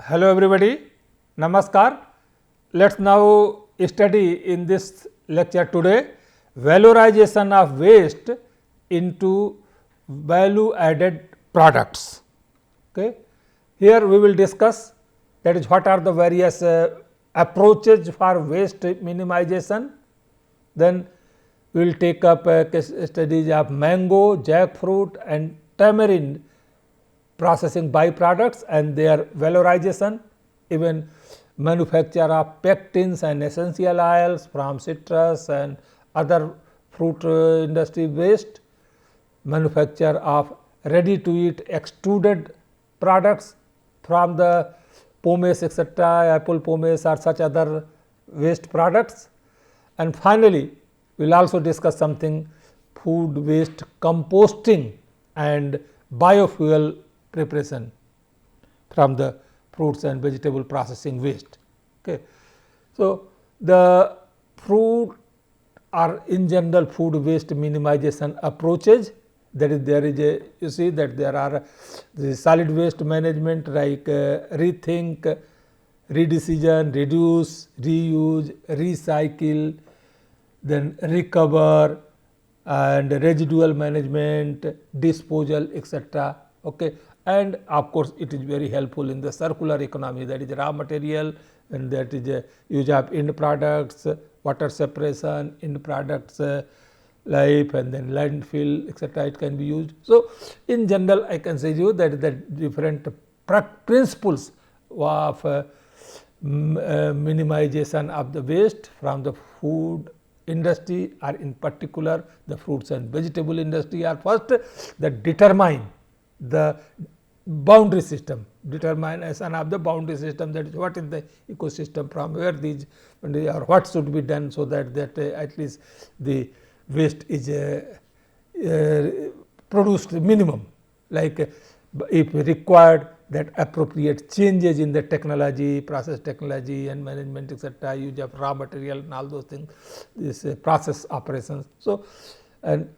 Hello everybody, Namaskar. Let's now study in this lecture today valorization of waste into value added products. Okay. Here we will discuss that is what are the various approaches for waste minimization. Then we will take up case studies of mango, jackfruit and tamarind processing byproducts and their valorization, even manufacture of pectins and essential oils from citrus and other fruit industry waste, manufacture of ready to eat extruded products from the pomace etc., apple pomace or such other waste products. And finally, we will also discuss something food waste composting and biofuel preparation from the fruits and vegetable processing waste. Okay. So, the fruit are in general food waste minimization approaches, that is there is a you see that there are the solid waste management like rethink, redecision, reduce, reuse, recycle, then recover and residual management, disposal etc. Okay. And of course, it is very helpful in the circular economy, that is raw material and that is a use of end products, water separation, end products life and then landfill etc. it can be used. So, in general I can say to you that the different principles of minimization of the waste from the food industry or in particular the fruits and vegetable industry are first that determine the boundary system, determination of the boundary system, that is what is the ecosystem from where these or what should be done, so that at least the waste is produced minimum, like if required that appropriate changes in the technology, process technology and management etc., use of raw material and all those things, this process operations. So, and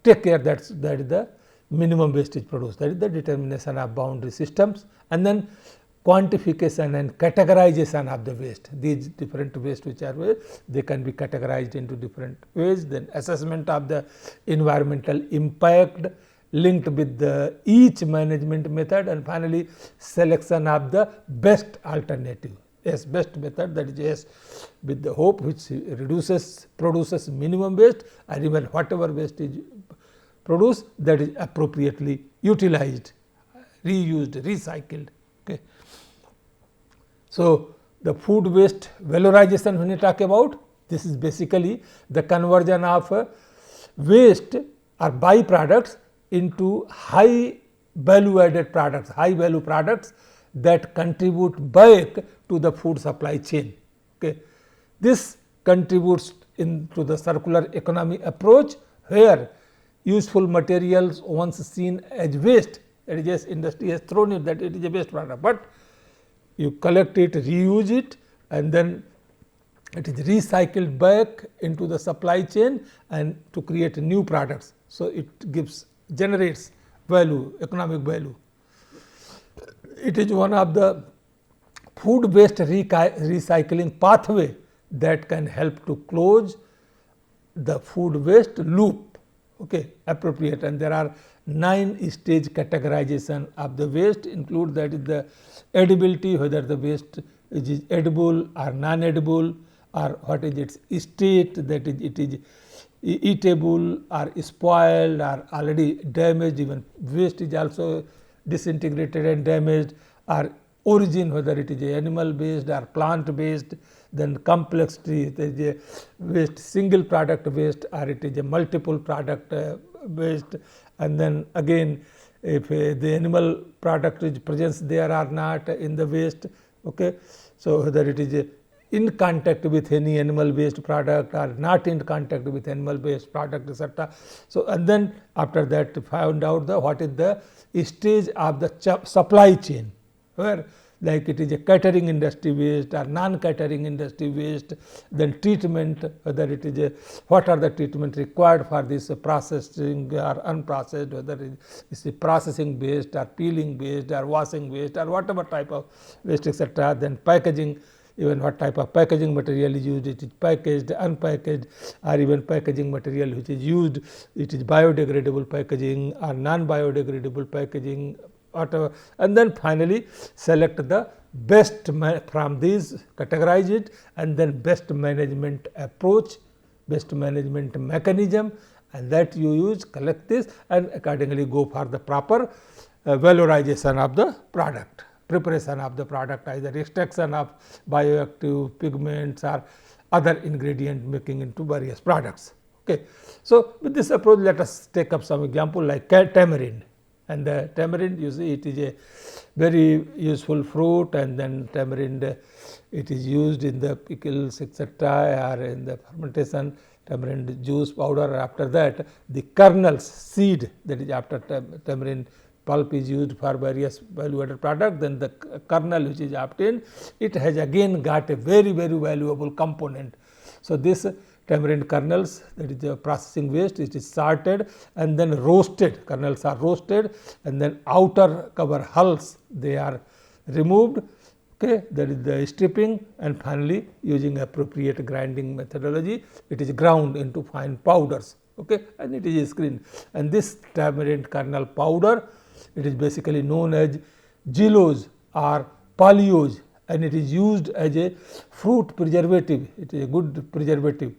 take care that is the minimum waste is produced, that is the determination of boundary systems, and then quantification and categorization of the waste. These different waste which are waste, they can be categorized into different ways, then assessment of the environmental impact linked with the each management method, and finally selection of the best alternative. Yes, best method, that is yes, with the hope which produces minimum waste, and even whatever waste is produced, that is appropriately utilized, reused, recycled. Okay. So, the food waste valorization when you talk about, this is basically the conversion of waste or byproducts into high value added products, high value products that contribute back to the food supply chain. Okay. This contributes into the circular economy approach, where useful materials once seen as waste, that is just industry has thrown it that it is a waste product, but you collect it, reuse it and then it is recycled back into the supply chain and to create new products. So, it generates value, economic value. It is one of the food waste recycling pathway that can help to close the food waste loop. Okay, appropriate, and there are 9 stage categorization of the waste, include that is the edibility, whether the waste is edible or non-edible, or what is its state, that is it is eatable or spoiled or already damaged, even waste is also disintegrated and damaged, or origin, whether it is animal based or plant based, then complexity, it is a waste single product waste or it is a multiple product waste, and then again if the animal product is present there or not in the waste. Okay. So, whether it is in contact with any animal based product or not in contact with animal based product etc. So, and then after that found out what is the stage of the supply chain, where like it is a catering industry waste or non-catering industry waste, then treatment, whether it is a, what are the treatment required for this processing or unprocessed, whether it is a processing based or peeling based or washing waste or whatever type of waste, etc. Then packaging, even what type of packaging material is used, it is packaged, unpackaged, or even packaging material which is used, it is biodegradable packaging or non-biodegradable packaging, whatever. And then finally select the best from these, categorize it, and then best management approach, best management mechanism, and that you use, collect this, and accordingly go for the proper valorization of the product, preparation of the product, either extraction of bioactive pigments or other ingredient making into various products. Okay. So, with this approach, let us take up some example like tamarind. And the tamarind, you see, it is a very useful fruit, and then tamarind it is used in the pickles, etc., or in the fermentation, tamarind juice powder. After that, the kernels, seed, that is after tamarind pulp is used for various value-added product, then the kernel which is obtained, it has again got a very valuable component. So, this tamarind kernels, that is the processing waste, it is sorted and then roasted, kernels are roasted, and then outer cover hulls, they are removed, okay, that is the stripping, and finally using appropriate grinding methodology, it is ground into fine powders, okay, and it is screened. And this tamarind kernel powder, it is basically known as glucose or polyose, and it is used as a fruit preservative. It is a good preservative.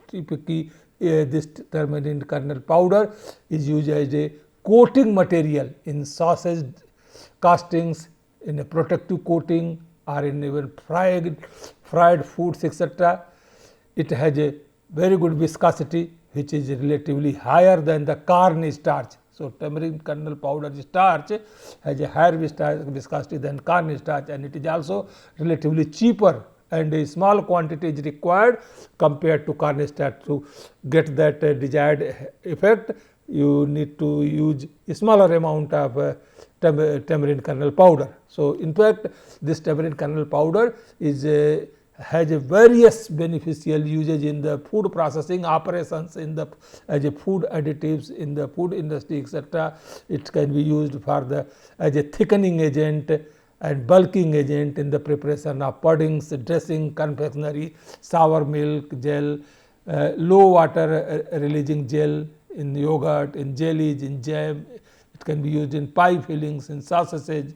Typically, this tamarind kernel powder is used as a coating material in sausage castings, in a protective coating, or in even fried foods, etc. It has a very good viscosity, which is relatively higher than the corn starch. So, tamarind kernel powder starch has a higher viscosity than corn starch, and it is also relatively cheaper, and a small quantity is required compared to corn starch. To get that desired effect, you need to use a smaller amount of tamarind kernel powder. So, in fact, this tamarind kernel powder is has a various beneficial usage in the food processing operations, in the as a food additives in the food industry, etc. It can be used for the as a thickening agent and bulking agent in the preparation of puddings, dressing, confectionery, sour milk gel, low water releasing gel in yogurt, in jellies, in jam. It can be used in pie fillings, in sausages,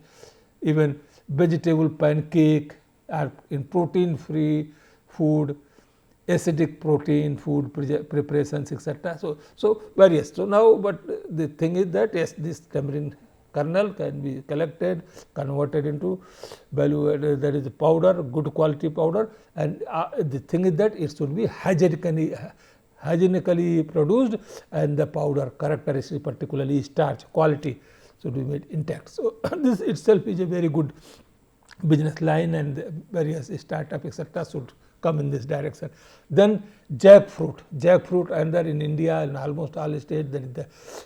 even vegetable pancake, or in protein free food, acidic protein food preparations, etc. So various. So, now, but the thing is that yes, this tamarind kernel can be collected, converted into value added, that is powder, good quality powder, and the thing is that it should be hygienically produced, and the powder characteristic, particularly starch quality, should be made intact. So, this itself is a very good business line, and various startup, etc., should come in this direction. Then jackfruit, and there in India in almost all states,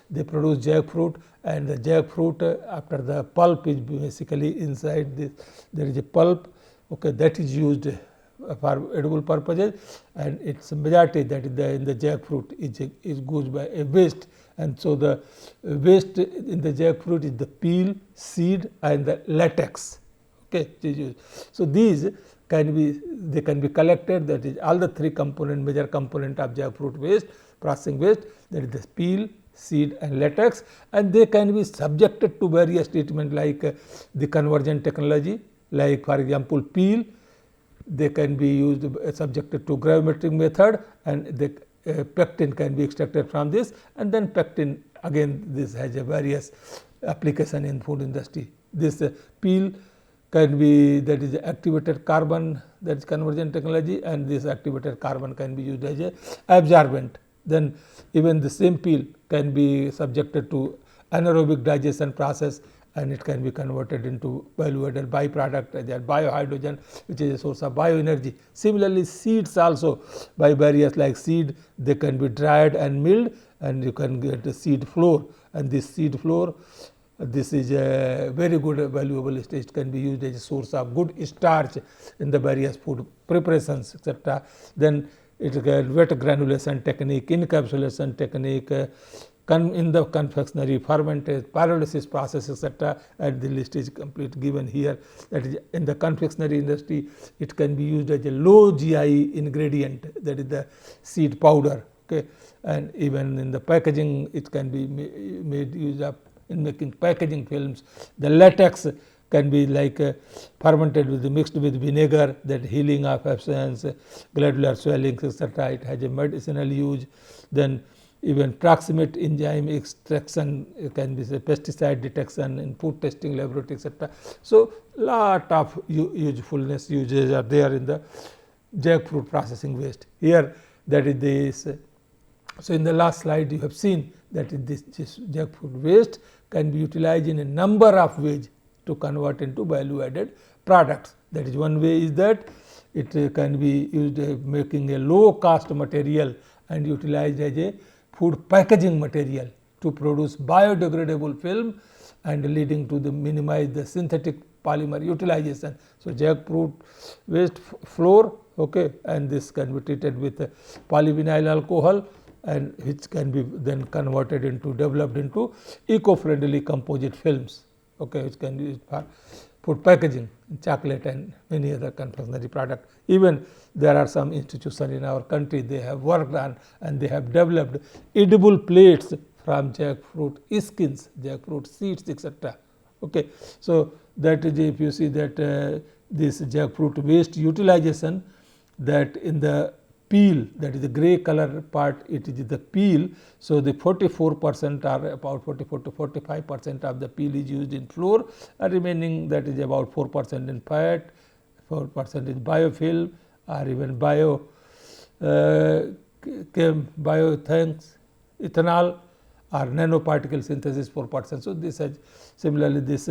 they produce jackfruit, and the jackfruit after the pulp is basically inside this, there is a pulp, okay, that is used for edible purposes, and its majority, that is in the jackfruit is goes by a waste, and so the waste in the jackfruit is the peel, seed, and the latex. Okay, so these can be collected, that is all the three major component of jackfruit waste, processing waste, that is the peel, seed, and latex, and they can be subjected to various treatment like the conversion technology, like for example peel, they can be used subjected to gravimetric method, and the pectin can be extracted from this, and then pectin, again this has a various application in food industry. This peel can be, that is activated carbon, that is conversion technology, and this activated carbon can be used as a absorbent. Then even the same peel can be subjected to anaerobic digestion process, and it can be converted into value added byproduct as a biohydrogen, which is a source of bioenergy. Similarly, seeds also, by various like seed, they can be dried and milled, and you can get the seed flour, and this seed flour this is a very good valuable stage. It can be used as a source of good starch in the various food preparations, etc. Then it can wet granulation technique, encapsulation technique, in the confectionery, fermented, pyrolysis process, etc. And the list is complete given here. That is, in the confectionery industry, it can be used as a low GI ingredient, that is the seed powder. Okay, and even in the packaging, it can be made use of in making packaging films. The latex can be like fermented with mixed with vinegar, that healing of abscess, glandular swellings, etc. It has a medicinal use. Then even proximate enzyme extraction, it can be say pesticide detection in food testing laboratory, etc. So lot of usefulness uses are there in the jackfruit processing waste. Here that is this. So in the last slide you have seen that this jackfruit waste can be utilized in a number of ways to convert into value added products. That is, one way is that it can be used making a low cost material and utilized as a food packaging material to produce biodegradable film and leading to the minimize the synthetic polymer utilization. So jackfruit waste flour, okay, and this can be treated with polyvinyl alcohol, and which can be then converted into developed into eco-friendly composite films, okay, which can be used for food packaging, chocolate and many other confectionery product. Even there are some institutions in our country, they have worked on and they have developed edible plates from jackfruit skins, jackfruit seeds, etc. Okay, so that is, if you see that this jackfruit waste utilization, that in the peel, that is the gray color part, it is the peel. So the 44% or about 44 to 45% of the peel is used in flour, and remaining that is about 4% in fat, 4% is biofilm or even ethanol or nanoparticle synthesis 4%. So this has similarly this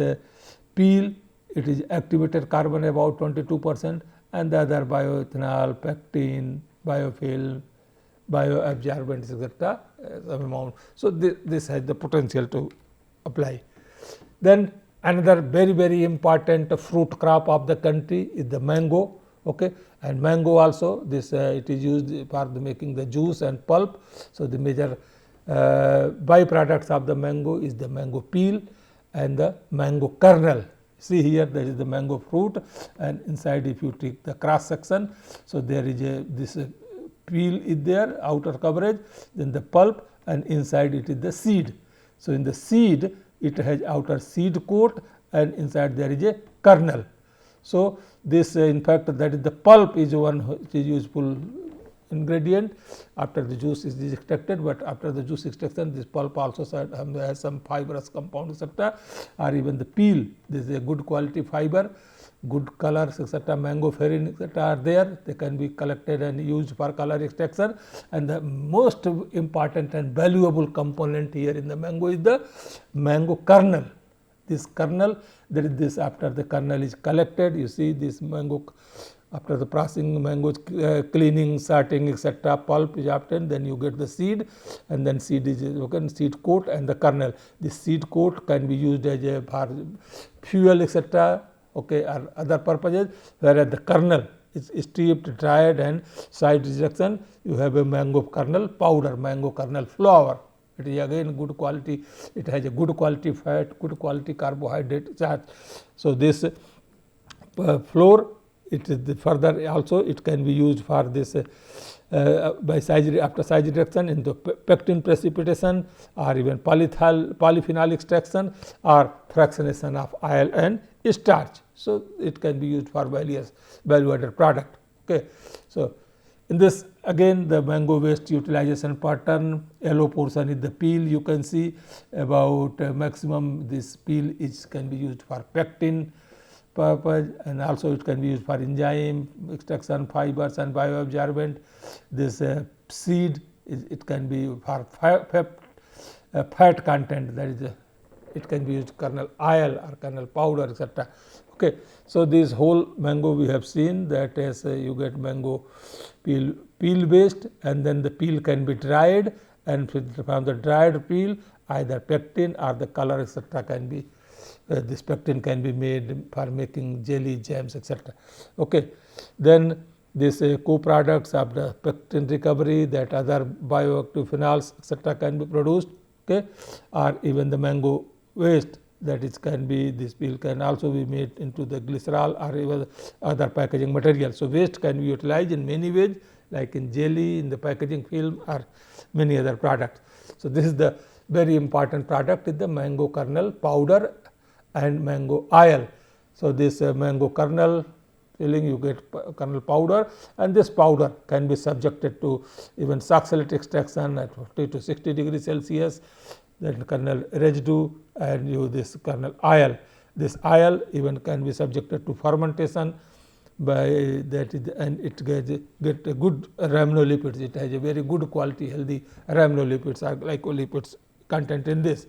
peel, it is activated carbon about 22%, and the other bioethanol, pectin, biofilm, bioabsorbents, etc. some amount. So this has the potential to apply. Then another very important fruit crop of the country is the mango. Okay, and mango also this it is used for making the juice and pulp. So the major byproducts of the mango is the mango peel and the mango kernel. See here, that is the mango fruit, and inside if you take the cross section, so there is a this peel is there, outer coverage, then the pulp, and inside it is the seed. So in the seed it has outer seed coat, and inside there is a kernel. So this in fact that is the pulp is one which is useful ingredient after the juice is extracted, but after the juice extraction this pulp also has some fibrous compounds, etc. or even the peel, this is a good quality fiber, good colors, etc. mango farine, etc. are there, they can be collected and used for color extraction. And the most important and valuable component here in the mango is the mango kernel. This kernel, there is this after the kernel is collected, you see this mango after the processing, mango cleaning, sorting, etc. pulp is obtained, then you get the seed, and then seed is okay, seed coat and the kernel. This seed coat can be used as a for fuel, etc. okay, or other purposes, whereas the kernel is stripped, dried and side reduction, you have a mango kernel powder, mango kernel flour. It is again good quality, it has a good quality fat, good quality carbohydrate charge. So this flour, it is the further also it can be used for this by size after size reduction in the pectin precipitation, or even polyphenol extraction, or fractionation of oil and starch. So it can be used for various value added product. Okay. So in this again the mango waste utilization pattern, yellow portion is the peel, you can see about maximum this peel is can be used for pectin purpose, and also it can be used for enzyme extraction, fibers and bioabsorbent. This seed it can be for fat content, that is it can be used kernel oil or kernel powder, etc. Okay. So this whole mango we have seen that as you get mango peel waste, and then the peel can be dried, and from the dried peel either pectin or the color etc. can be this pectin can be made for making jelly, jams etc. Okay. Then these co-products of the pectin recovery, that other bioactive phenols etc. can be produced, okay, or even the mango waste, that is can be, this peel can also be made into the glycerol or even other packaging material. So, waste can be utilized in many ways, like in jelly, in the packaging film or many other products. So, this is the very important product is the mango kernel powder and mango oil. So, this mango kernel peeling, you get kernel powder, and this powder can be subjected to even succinate extraction at 50 to 60 degrees Celsius, then kernel residue and you this kernel oil. This oil even can be subjected to fermentation by that is, and it get a good rhamnolipids. It has a very good quality healthy rhamnolipids or glycolipids content in this.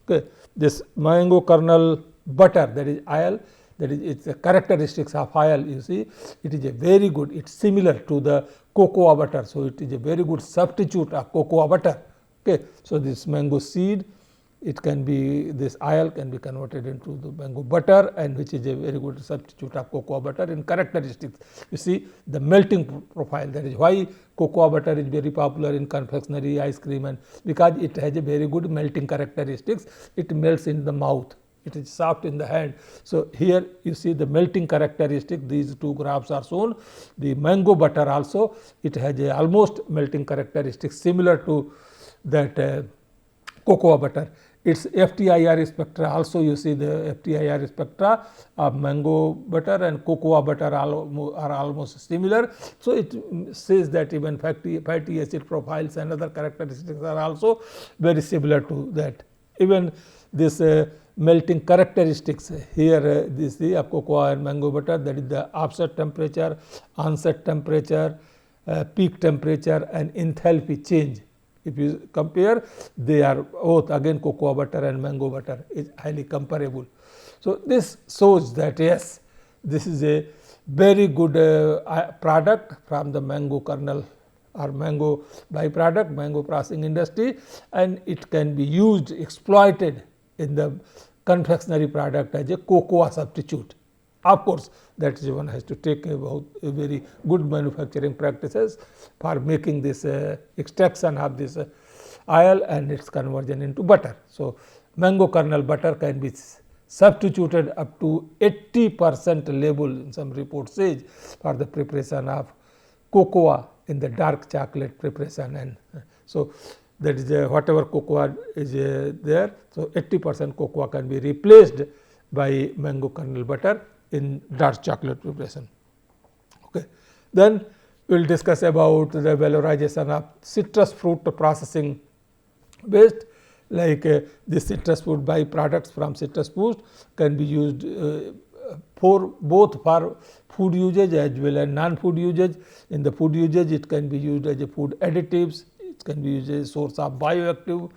Okay. This mango kernel butter, that is oil, that is its characteristics of oil, you see it is a very good, it is similar to the cocoa butter. So, it is a very good substitute of cocoa butter. Okay. So, this mango seed, it can be, this oil can be converted into the mango butter, and which is a very good substitute of cocoa butter in characteristics. You see the melting profile, that is why cocoa butter is very popular in confectionery, ice cream, and because it has a very good melting characteristics. It melts in the mouth, it is soft in the hand. So, here you see the melting characteristic, these two graphs are shown. The mango butter also, it has a almost melting characteristics similar to that cocoa butter. Its FTIR spectra also, you see the FTIR spectra of mango butter and cocoa butter are almost similar. So, it says that even fatty acid profiles and other characteristics are also very similar to that. Even this melting characteristics here, this the cocoa and mango butter, that is the offset temperature, onset temperature, peak temperature and enthalpy change. If you compare, they are both again cocoa butter and mango butter is highly comparable. So, this shows that yes, this is a very good product from the mango kernel or mango byproduct, mango processing industry, and it can be used, exploited in the confectionery product as a cocoa substitute. Of course, that is one has to take about a very good manufacturing practices for making this extraction of this oil and its conversion into butter. So, mango kernel butter can be substituted up to 80% level in some reports says for the preparation of cocoa in the dark chocolate preparation, and so that is whatever cocoa is there. So, 80% cocoa can be replaced by mango kernel butter in dark chocolate preparation. Okay. Then we will discuss about the valorization of citrus fruit processing waste, like the citrus fruit byproducts from citrus fruit can be used for both for food usage as well as non-food usage. In the food usage, it can be used as a food additives, it can be used as a source of bioactive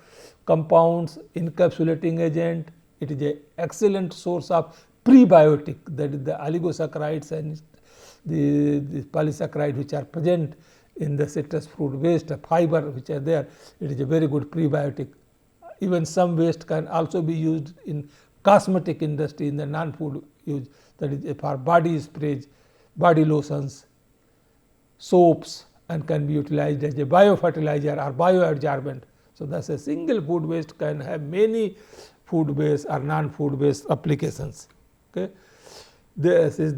compounds, encapsulating agent. It is an excellent source of prebiotic, that is the oligosaccharides and the polysaccharide which are present in the citrus fruit waste, fiber which are there. It is a very good prebiotic. Even some waste can also be used in cosmetic industry in the non-food use, that is for body sprays, body lotions, soaps, and can be utilized as a biofertilizer or bioadsorbent. So, thus a single food waste can have many food based or non-food based applications. Okay. This is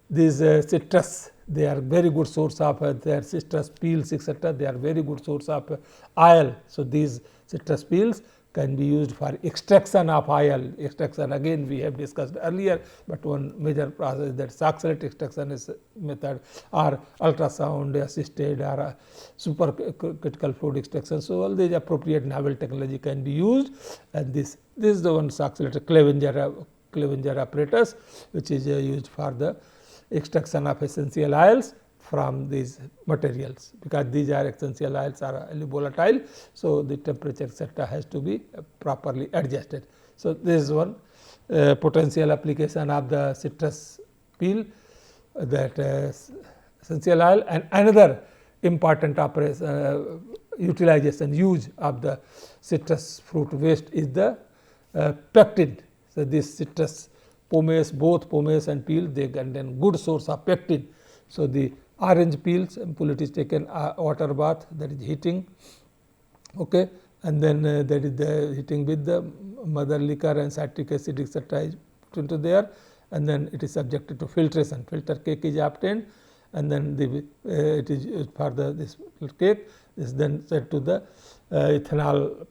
these citrus, they are very good source of their citrus peels etc. They are very good source of oil. So, these citrus peels can be used for extraction of oil. Extraction again we have discussed earlier, but one major process that succinate extraction is method or ultrasound assisted or supercritical fluid extraction. So, all these appropriate novel technology can be used, and this is the one succinate Clevenger apparatus which is used for the extraction of essential oils from these materials, because these are essential oils are highly volatile. So, the temperature etc. has to be properly adjusted. So, this is one potential application of the citrus peel, that essential oil, and another important utilization use of the citrus fruit waste is the pectin. So, this citrus pomace, both pomace and peel, they contain good source of pectin. So, the orange peels ampoule is taken water bath, that is heating, okay, and then that is the heating with the mother liquor and citric acid etc. is put into there, and then it is subjected to filtration. Filter cake is obtained, and then it is used for this cake is then set to the ethanol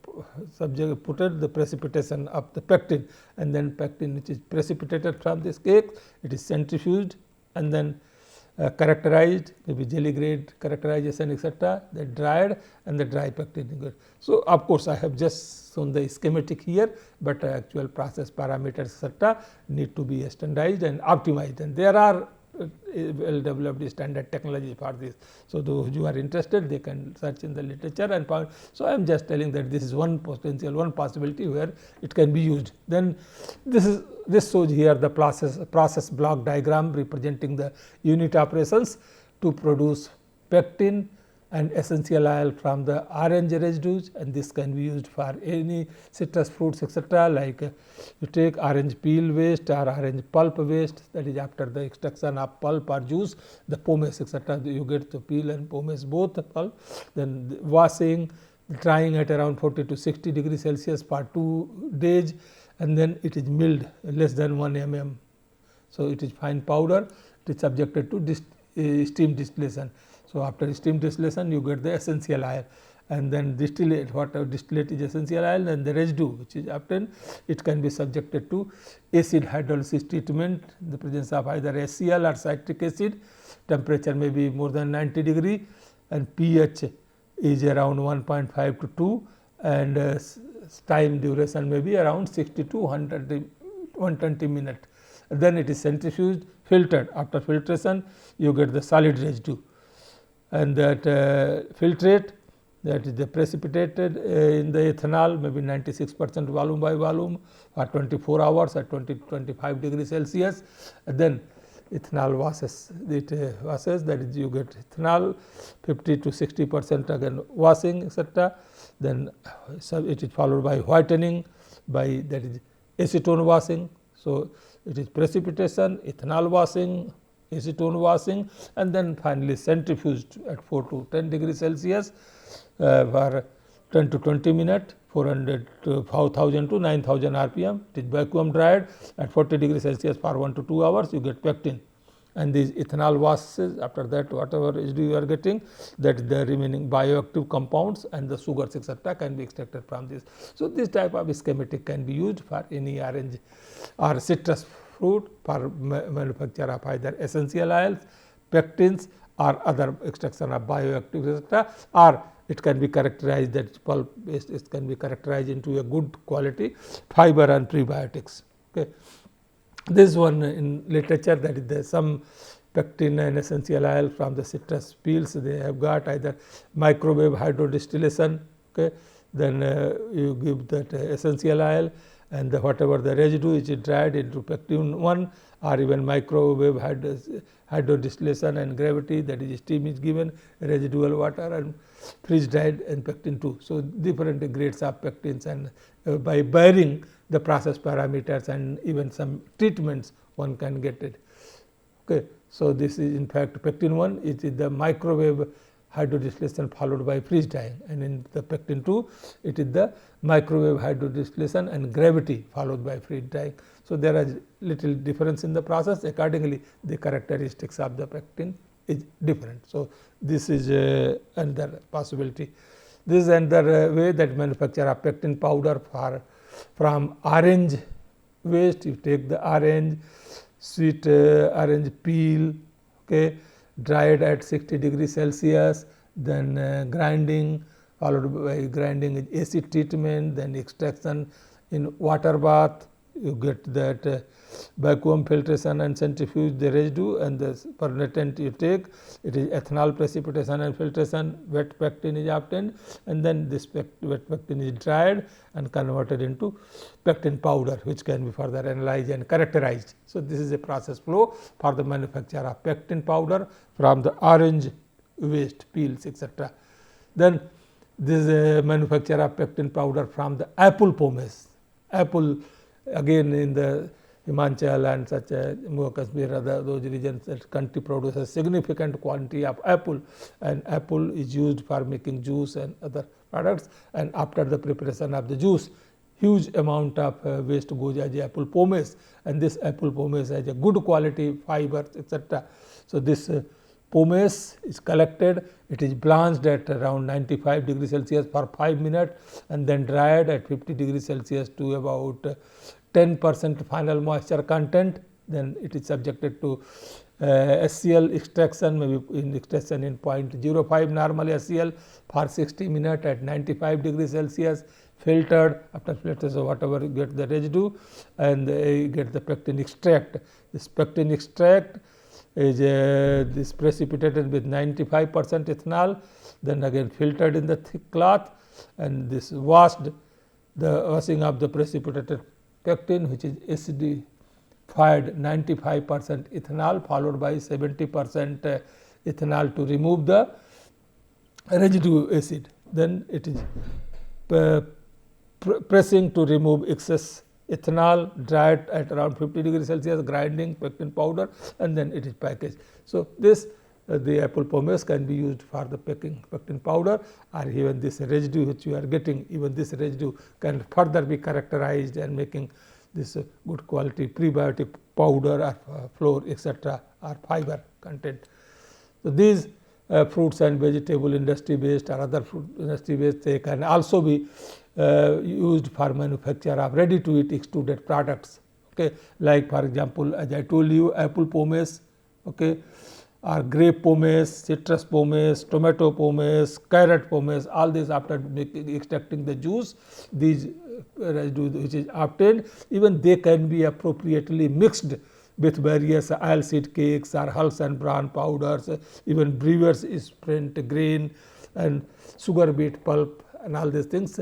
subject put at the precipitation of the pectin, and then pectin which is precipitated from this cake, it is centrifuged and then characterized, maybe jelly grade characterization etc. They dried and the dry pectin is good. So, of course, I have just shown the schematic here, but actual process parameters etc. need to be standardized and optimized, and there are well developed standard technology for this. So, those who are interested, they can search in the literature and find. So, I am just telling that this is one potential, one possibility where it can be used. Then this shows here the process block diagram representing the unit operations to produce pectin and essential oil from the orange residues, and this can be used for any citrus fruits etc. Like you take orange peel waste or orange pulp waste, that is after the extraction of pulp or juice, the pomace etc. You get the peel and pomace both the pulp, then the washing, drying at around 40 to 60 degrees Celsius for 2 days, and then it is milled less than 1 mm. So, it is fine powder, it is subjected to steam distillation. So, after steam distillation you get the essential oil, and then distillate, whatever distillate is essential oil, and the residue which is obtained, it can be subjected to acid hydrolysis treatment in the presence of either HCl or citric acid. Temperature may be more than 90 degree and pH is around 1.5 to 2, and time duration may be around 60 to 120 minutes. Then it is centrifuged, filtered. After filtration you get the solid residue, and that filtrate, that is the precipitated in the ethanol, maybe 96% volume by volume for 24 hours at 20-25 degrees Celsius. And then ethanol washes, that is you get ethanol 50 to 60% again washing etc. Then it is followed by whitening, by that is acetone washing. So, it is precipitation, ethanol washing, acetone washing, and then finally centrifuged at 4 to 10 degrees Celsius for 10 to 20 minutes, 400 to 5000 to 9000 rpm. It is vacuum dried at 40 degrees Celsius for 1 to 2 hours, you get pectin. And these ethanol washes, after that whatever residue you are getting, that the remaining bioactive compounds and the sugars etc. can be extracted from this. So, this type of schematic can be used for any orange or citrus fruit for manufacture of either essential oils, pectins or other extraction of bioactive etc. Or it can be characterized, that pulp based, it can be characterized into a good quality fiber and prebiotics. Okay. This one in literature, that is the some pectin and essential oil from the citrus peels, they have got either microwave hydrodistillation, okay. Then you give that essential oil, and whatever the residue is dried into pectin 1, or even microwave hydrodistillation and gravity, that is steam is given, residual water and freeze dried and pectin 2. So, different grades of pectins, and by varying the process parameters and even some treatments one can get it. Okay. So, this is in fact pectin 1, it is the microwave hydrodistillation followed by freeze drying, and in the pectin 2 it is the microwave hydrodistillation and gravity followed by freeze drying. So, there is little difference in the process, accordingly the characteristics of the pectin is different. So, this is another possibility. This is another way that manufacture of pectin powder from orange waste. You take the orange, sweet orange peel, okay, dried at 60 degrees Celsius, then grinding, followed by grinding with acid treatment, then extraction in water bath. You get that vacuum filtration and centrifuge the residue, and the pernatant you take, it is ethanol precipitation and filtration, wet pectin is obtained, and then this wet pectin is dried and converted into pectin powder, which can be further analyzed and characterized. So, this is a process flow for the manufacture of pectin powder from the orange waste peels etc. Then this is a manufacture of pectin powder from the apple pomace. Apple, again in the Himachal and such Jammu Kashmir, those regions, that country produces significant quantity of apple, and apple is used for making juice and other products. And after the preparation of the juice, huge amount of waste goes as apple pomace, and this apple pomace has a good quality fibers, etc. So this pomace is collected, it is blanched at around 95 degrees Celsius for 5 minutes, and then dried at 50 degrees Celsius to about 10% final moisture content. Then it is subjected to SCL extraction, maybe in extraction in 0.05 normal SCL for 60 minutes at 95 degrees Celsius, filtered. After filter, so whatever you get the residue, and you get the pectin extract. This pectin extract is this precipitated with 95% ethanol, then again filtered in the thick cloth, and this washed, the washing of the precipitated pectin, which is acidified 95% ethanol followed by 70% ethanol to remove the residue acid. Then it is pressing to remove excess ethanol, dried at around 50 degrees Celsius, grinding pectin powder, and then it is packaged. So this the apple pomace can be used for the pectin powder, or even this residue which you are getting, even this residue can further be characterized and making this good quality prebiotic powder or flour, etc., or fiber content. So these fruits and vegetable industry based or other fruit industry based, they can also be used for manufacture of ready to eat extruded products, okay, like for example, as I told you, apple pomace, okay, or grape pomace, citrus pomace, tomato pomace, carrot pomace, all these after extracting the juice, these residue which is obtained, even they can be appropriately mixed with various oil seed cakes or hulls and bran powders, even brewers sprint grain and sugar beet pulp and all these things.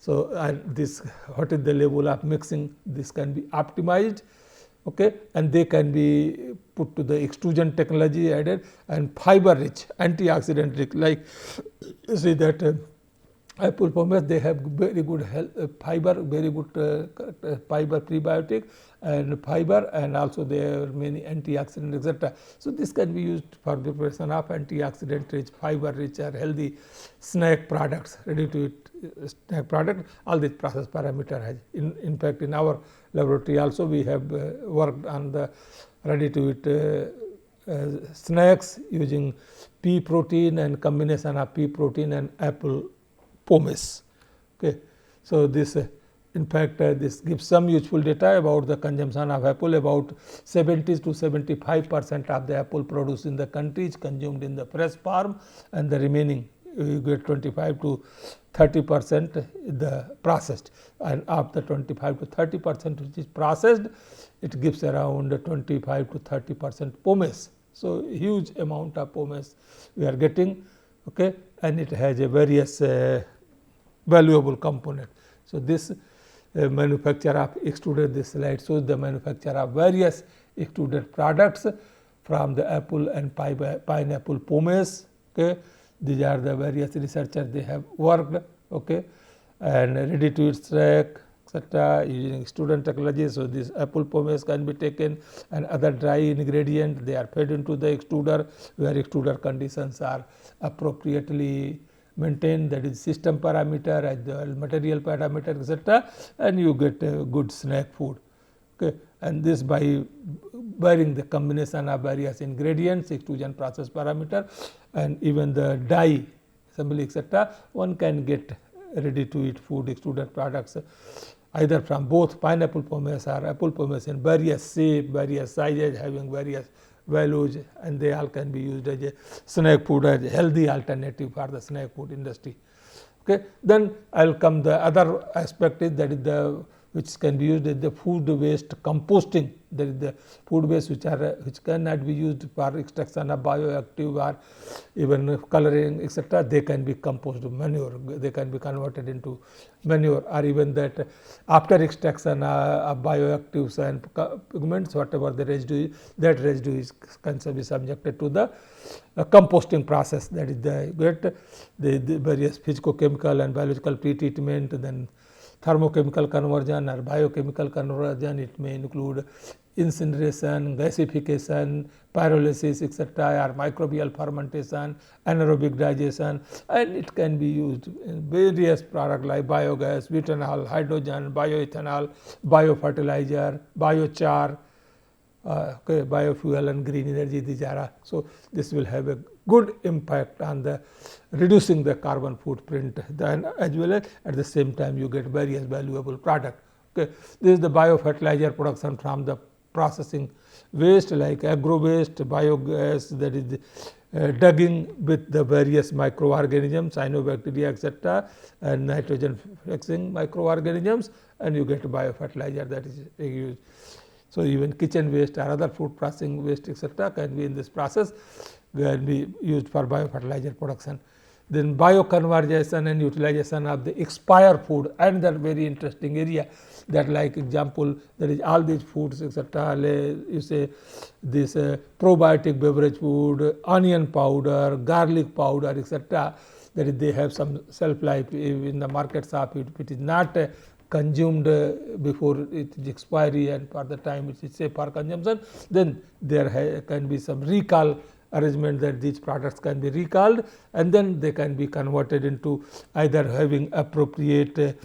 So this, what is the level of mixing, this can be optimized, okay, and they can be put to the extrusion technology added, and fiber rich, antioxidant rich, like you see that apple pomace, they have very good health, fiber, very good fiber prebiotic and fiber, and also there are many antioxidants, etc. So this can be used for the preparation of antioxidant rich, fiber rich or healthy snack products, ready to eat snack product. All these process parameter has in fact in our laboratory also we have worked on the ready to eat snacks using pea protein and combination of pea protein and apple pomace. Okay. So this in fact this gives some useful data about the consumption of apple. About 70 to 75% of the apple produced in the country is consumed in the fresh form, and the remaining you get 25 to 30% the processed, and of the 25 to 30% which is processed, it gives around 25 to 30% pomace. So huge amount of pomace we are getting, okay, and it has a various valuable component. So this manufacture of extruded, this slide shows the manufacture of various extruded products from the apple and pineapple pomace, okay. These are the various researchers, they have worked, okay, and ready to eat snack, etc., using extrusion technology. So this apple pomace can be taken, and other dry ingredient, they are fed into the extruder, where extruder conditions are appropriately maintained, that is system parameter as the material parameter, etc., and you get a good snack food, okay. And this by varying the combination of various ingredients, extrusion process parameter, and even the dye assembly, etc., one can get ready to eat food extruded products either from both pineapple pomace or apple pomace in various shape, various sizes, having various values, and they all can be used as a snack food, as a healthy alternative for the snack food industry. Okay. Then I will come the other aspect is that is the which can be used as the food waste composting. There is the food waste which cannot be used for extraction of bioactive or even coloring, etc. They can be composed manure. They can be converted into manure, or even that after extraction of bioactives and pigments, whatever the residue is, that residue can be subjected to the composting process. That is the various physicochemical and biological pre-treatment, then thermochemical conversion or biochemical conversion. It may include incineration, gasification, pyrolysis, etc., or microbial fermentation, anaerobic digestion, and it can be used in various products like biogas, butanol, hydrogen, bioethanol, biofertilizer, biochar, biofuel and green energy. These are so this will have a good impact on the reducing the carbon footprint, then as well as at the same time you get various valuable product. Okay. This is the biofertilizer production from the processing waste like agro waste, biogas, that is dugging with the various microorganisms, cyanobacteria, etc., and nitrogen fixing microorganisms, and you get biofertilizer that is used. So, even kitchen waste or other food processing waste, etc., can be in this process, can be used for biofertilizer production. Then bioconversion and utilization of the expired food, another very interesting area, that like example there is all these foods, etc., you say this probiotic beverage food, onion powder, garlic powder, etc., that is they have some shelf life in the market shop. If it is not consumed before its expiry and for the time it is safe for consumption, then there can be some recall arrangement that these products can be recalled, and then they can be converted into either having appropriate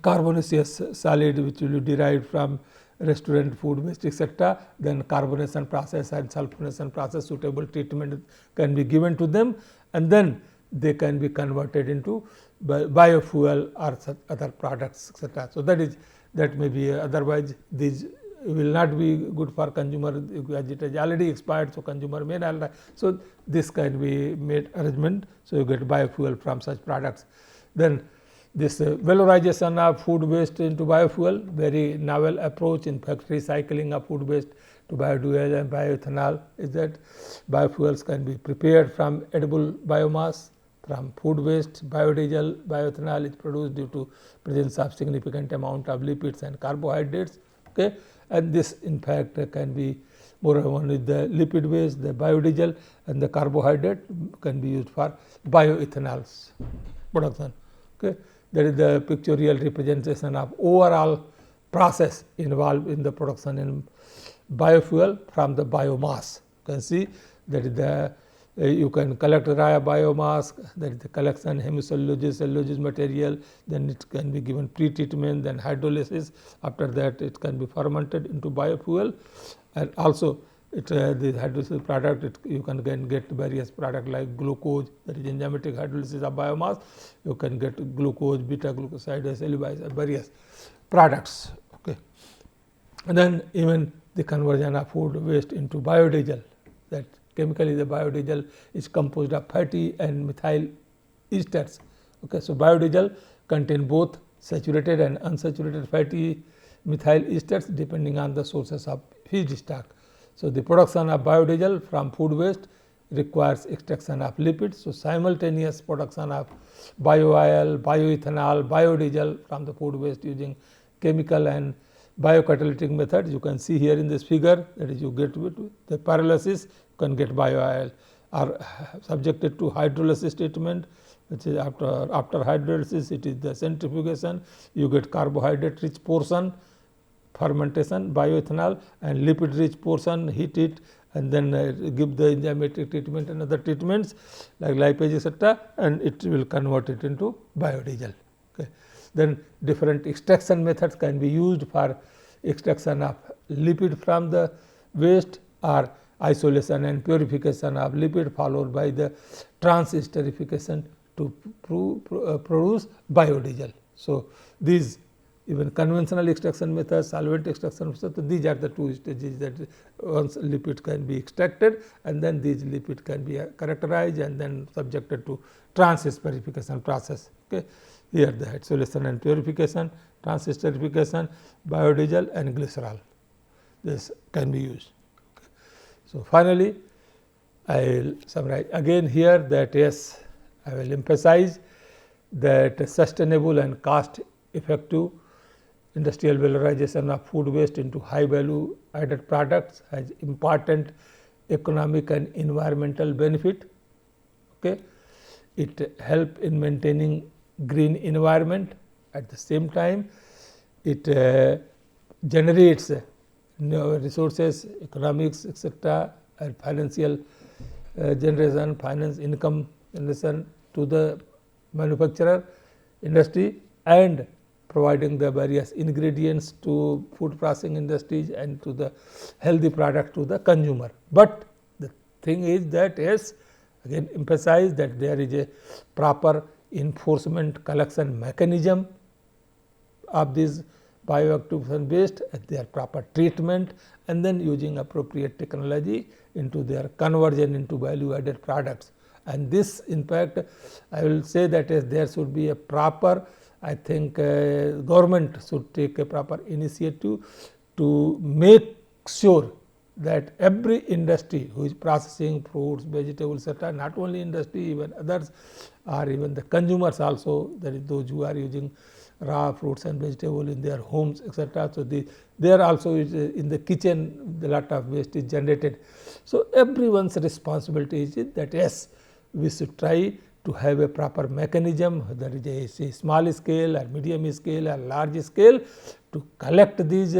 carbonaceous solid which will be derived from restaurant food waste, etc. Then carbonation process and sulfonation process, suitable treatment can be given to them, and then they can be converted into biofuel or other products, etc. So, that may be otherwise these will not be good for consumer as it is already expired. So, consumer may not like. So, this can be made arrangement. So, you get biofuel from such products. Then this valorization of food waste into biofuel, very novel approach. In fact, recycling of food waste to biofuel and bioethanol is that biofuels can be prepared from edible biomass. From food waste, biodiesel, bioethanol is produced due to presence of significant amount of lipids and carbohydrates. Okay. And this in fact can be more one with the lipid waste, the biodiesel, and the carbohydrate can be used for bioethanols production. Okay. That is the pictorial representation of overall process involved in the production in biofuel from the biomass. You can see that is the you can collect raw biomass, that is the collection, hemicellulose, cellulose material, then it can be given pre-treatment, then hydrolysis. After that it can be fermented into biofuel, and also the hydrolysis product, you can get various products like glucose, that is enzymatic hydrolysis of biomass. You can get glucose, beta glucoside, cellulose, various products. Okay. And then even the conversion of food waste into biodiesel, that chemically the biodiesel is composed of fatty and methyl esters. Okay. So, biodiesel contain both saturated and unsaturated fatty methyl esters depending on the sources of feedstock. So, the production of biodiesel from food waste requires extraction of lipids. So, simultaneous production of bio-oil, bioethanol, biodiesel from the food waste using chemical and biocatalytic methods. You can see here in this figure, that is you get with the pyrolysis, you can get bio-oil, are subjected to hydrolysis treatment, which is after hydrolysis it is the centrifugation, you get carbohydrate rich portion, fermentation, bioethanol, and lipid rich portion, heat it, and then give the enzymatic treatment and other treatments like lipase, etc., and it will convert it into biodiesel. Okay. Then different extraction methods can be used for extraction of lipid from the waste, or isolation and purification of lipid followed by the transesterification to produce biodiesel. So, these even conventional extraction methods, solvent extraction methods, these are the two stages that once lipid can be extracted, and then these lipid can be characterized and then subjected to transesterification process. Okay. Here the isolation and purification, transesterification, biodiesel and glycerol. This can be used. Okay. So, finally, I will summarize again here that yes, I will emphasize that sustainable and cost effective industrial valorization of food waste into high value added products has important economic and environmental benefit. Okay. It help in maintaining green environment. At the same time, it generates resources, economics, etc., and financial generation, finance income generation to the manufacturer industry, and providing the various ingredients to food processing industries and to the healthy product to the consumer. But the thing is that yes, again emphasize that there is a proper enforcement collection mechanism of these bioactive waste, their proper treatment, and then using appropriate technology into their conversion into value added products. And this in fact, I will say that there should be a proper, I think government should take a proper initiative to make sure that every industry who is processing fruits, vegetables, etc., not only industry, even others, or even the consumers also, that is those who are using raw fruits and vegetables in their homes, etc. So, there also is in the kitchen a lot of waste is generated. So, everyone's responsibility is that yes, we should try to have a proper mechanism, that is a small scale or medium scale or large scale, to collect these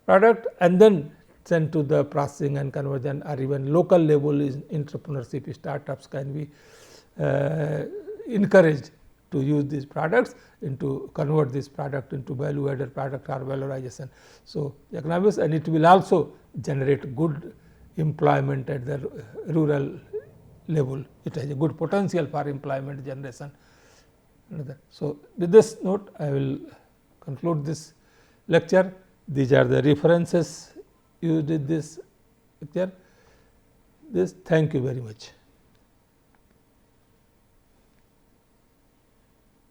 product and then send to the processing and conversion, or even local level is entrepreneurship startups can be encouraged to use these products into convert this product into value added product or valorization. So, economics, and it will also generate good employment at the rural level. It has a good potential for employment generation. So, with this note I will conclude this lecture. These are the references used in this lecture. Thank you very much.